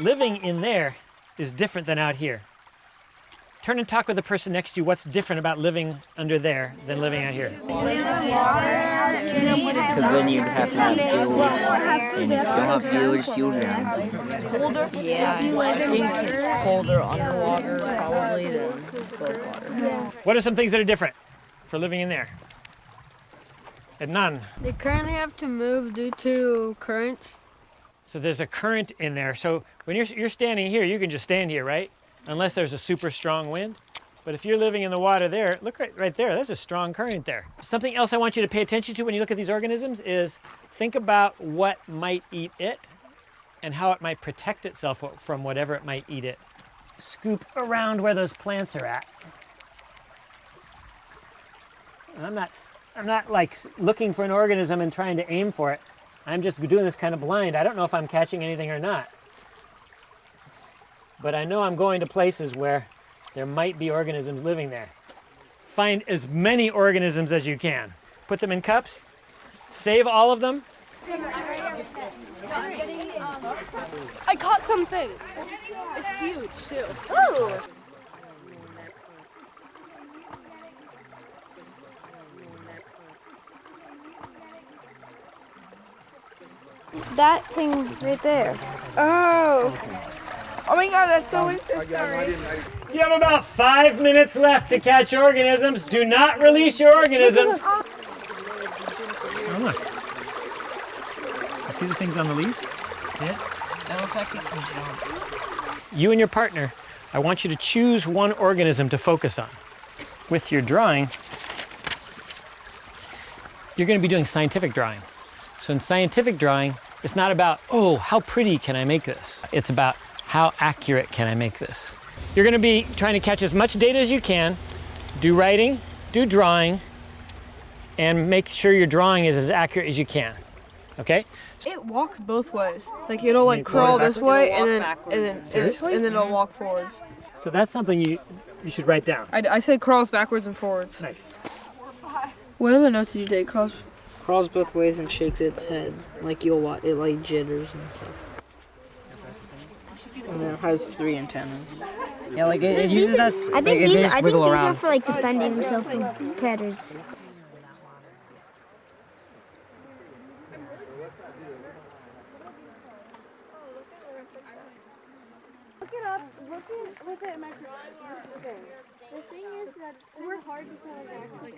living in there is different than out here. Turn and talk with the person next to you. What's different about living under there than living out here? Because then you'd have to have fuels, and you don't have fuel around. Colder? Yeah, I think it's colder underwater probably than above water. Yeah. What are some things that are different for living in there? None. They currently have to move due to currents. So there's a current in there. So when you're standing here, you can just stand here, right? Unless there's a super strong wind. But if you're living in the water there, look right there, there's a strong current there. Something else I want you to pay attention to when you look at these organisms is think about what might eat it and how it might protect itself from whatever it might eat it. Scoop around where those plants are at. And I'm not like looking for an organism and trying to aim for it. I'm just doing this kind of blind. I don't know if I'm catching anything or not. But I know I'm going to places where there might be organisms living there. Find as many organisms as you can. Put them in cups, save all of them. I caught something. It's huge too. Ooh. That thing right there. Oh. Oh my God, that's so interesting. You have about 5 minutes left to catch organisms. Do not release your organisms. Oh, look. You see the things on the leaves? See it? That looks like it can jump. You and your partner, I want you to choose one organism to focus on. With your drawing, you're going to be doing scientific drawing. So in scientific drawing, it's not about, oh, how pretty can I make this? It's about how accurate can I make this? You're going to be trying to catch as much data as you can, do writing, do drawing, and make sure your drawing is as accurate as you can. Okay? It walks both ways. Like it'll like crawl this way and then it'll walk forwards. So that's something you should write down. I say crawls backwards and forwards. Nice. What other notes did you take? Crawls both ways and shakes its head. Like you'll watch it like jitters and stuff. And it has 3 antennas. Yeah, like it uses that. I think these are for like defending himself from predators. Look it up. Look at a microscope. Okay. The thing is that we're hard to tell exactly.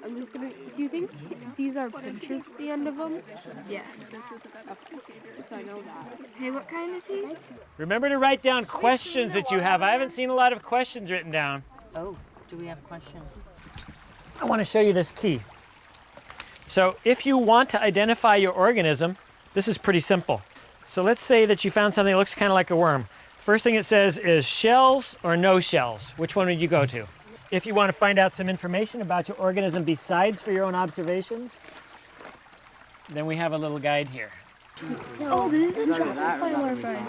I'm just gonna. Do you think these are pinchers at the end of them? Yes. So I know that. Hey, what kind is he? Remember to write down questions that you have. I haven't seen a lot of questions written down. Oh, do we have questions? I want to show you this key. So if you want to identify your organism, this is pretty simple. So let's say that you found something that looks kind of like a worm. First thing it says is shells or no shells. Which one would you go to? If you want to find out some information about your organism besides for your own observations, then we have a little guide here. Oh, this is a dragonfly larva.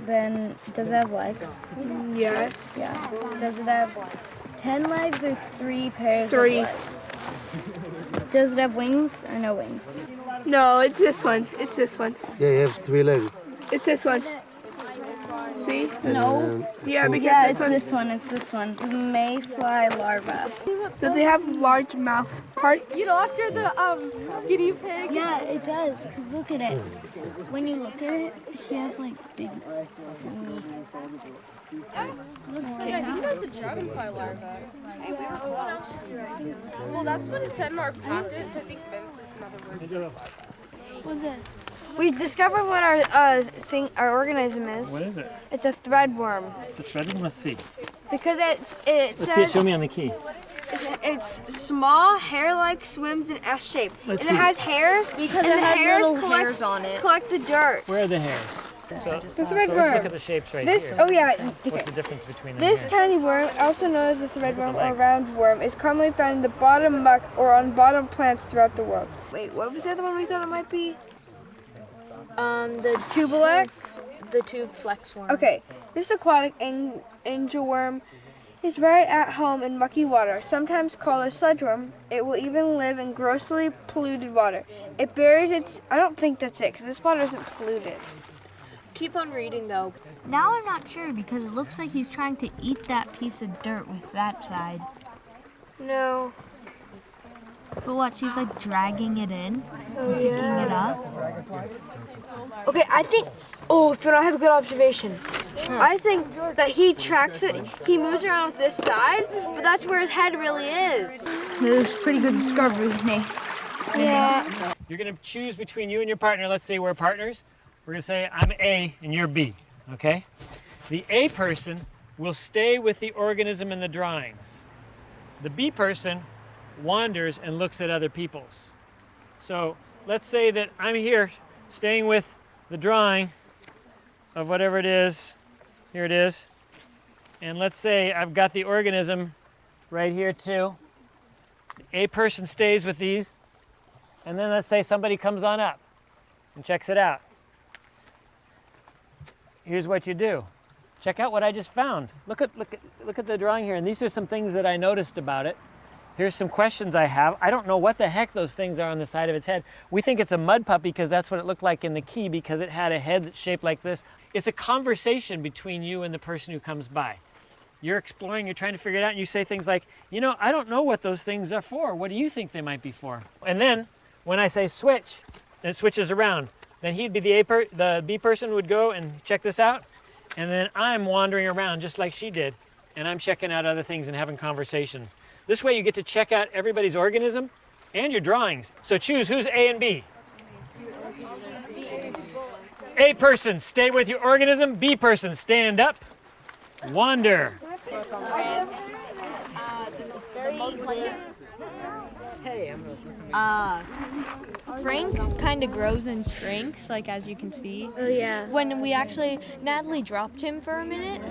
Then, does it have legs? Yeah. Yeah. Does it have 10 legs or 3 pairs of legs? Does it have wings or no wings? No, it's this one. It's this one. Yeah, you have 3 legs. It's this one. See? No. Yeah, because Yeah, this one. it's this one. Mayfly larva. Does it have large mouth parts? You know, after the guinea pig. Yeah, it does, because look at it. When you look at it, he has like big... Okay, I think that's a dragonfly larva. Hey, what else should we write? Well, that's what it said in our packet, so I think it's another word. What's it? We discovered what our organism is. What is it? It's a threadworm. It's a threadworm. Let's see. Because it Let's see it. Show me on the key. it's small, hair-like, swims in S shape. Let's and see. it has hairs. Because and it the has hairs little hairs on it. collect the dirt. Where are the hairs? So let's threadworm. look at the shapes right This, here. oh yeah. What's the difference between them? This here? tiny worm, also known as a threadworm or legs. roundworm, is commonly found in the bottom muck or on bottom plants throughout the world. Wait, what was the other one we thought it might be? The Tubulac? The tube flex worm. Okay, this aquatic angelworm is right at home in mucky water, sometimes called a sledgeworm. It will even live in grossly polluted water. It buries its... I don't think that's it, because this water isn't polluted. Keep on reading though. Now I'm not sure because it looks like he's trying to eat that piece of dirt with that side. No. But what, she's like dragging it in, picking it up? Okay, I think... Oh, Phil, I have a good observation. I think that he tracks it. He moves around with this side, but that's where his head really is. There's pretty good discovery, Nate. Yeah. You're going to choose between you and your partner. Let's say we're partners. We're going to say I'm A and you're B, okay? The A person will stay with the organism in the drawings. The B person wanders and looks at other people's. So let's say that I'm here staying with the drawing of whatever it is. Here it is. And let's say I've got the organism right here too. A person stays with these. And then let's say somebody comes on up and checks it out. Here's what you do. Check out what I just found. Look at the drawing here. And these are some things that I noticed about it. Here's some questions I have. I don't know what the heck those things are on the side of its head. We think it's a mud puppy because that's what it looked like in the key because it had a head that's shaped like this. It's a conversation between you and the person who comes by. You're exploring, you're trying to figure it out, and you say things like, you know, I don't know what those things are for. What do you think they might be for? And then when I say switch, and it switches around, then he'd be the B person would go and check this out, and then I'm wandering around just like she did, and I'm checking out other things and having conversations. This way you get to check out everybody's organism and your drawings. So choose who's A and B. A person, stay with your organism. B person, stand up, wander. Frank kind of grows and shrinks, like as you can see. Oh yeah. When we actually, Natalie dropped him for a minute,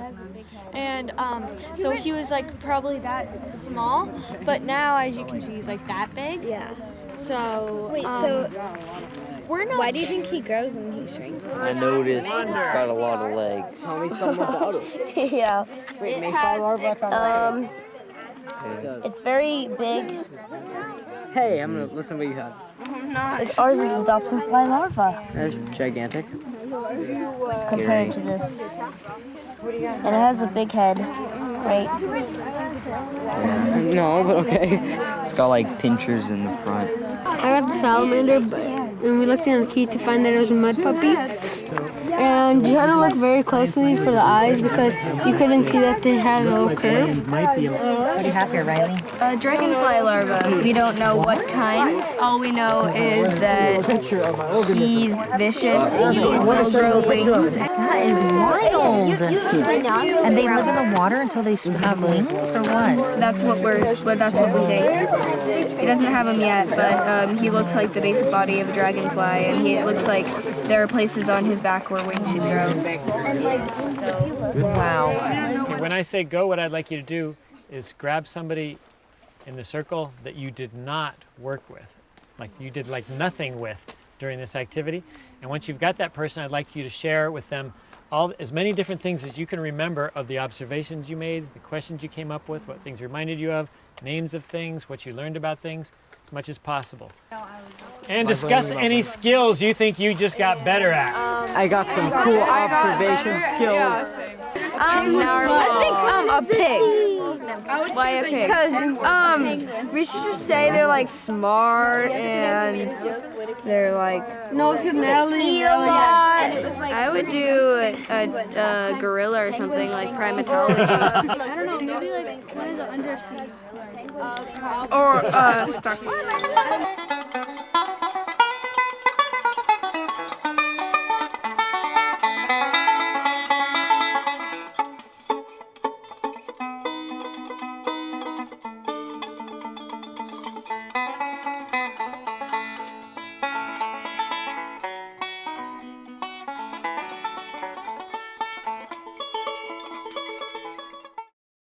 and so he was like probably that small, but now as you can see he's like that big. Yeah. So Wait, so we're not. why do you think he grows and he shrinks? I noticed it's got a lot of legs. Tell me something about it. Yeah. Wait, mayflower larva? It's very big. Hey, I'm gonna listen to what you have. Ours is a dobson fly larva. That's gigantic. Compared to this. And it has a big head, right? No, but okay. It's got like pinchers in the front. I got the salamander, and we looked in the key to find that it was a mud puppy. And you had to look very closely for the eyes because you couldn't see that they had a little curve. What do you have here, Riley? A dragonfly larva. We don't know what kind. All we know is that he's vicious. He will grow wings. That is wild. And they live in the water until they have wings, or what? That's what we think. He doesn't have them yet, but he looks like the basic body of a dragonfly, and it looks like there are places on his back where wings should grow. Wow. Okay, when I say go, what I'd like you to do is grab somebody in the circle that you did not work with, like you did like nothing with during this activity. And once you've got that person, I'd like you to share with them as many different things as you can remember of the observations you made, the questions you came up with, what things reminded you of, names of things, what you learned about things, as much as possible. And discuss any skills you think you just got better at. I got some cool observation skills. I think a pig. Why a pig? Because researchers say they're like smart and they're like eat a lot. I would do a gorilla or something like primatology. I don't know, maybe like one of the undersea. Or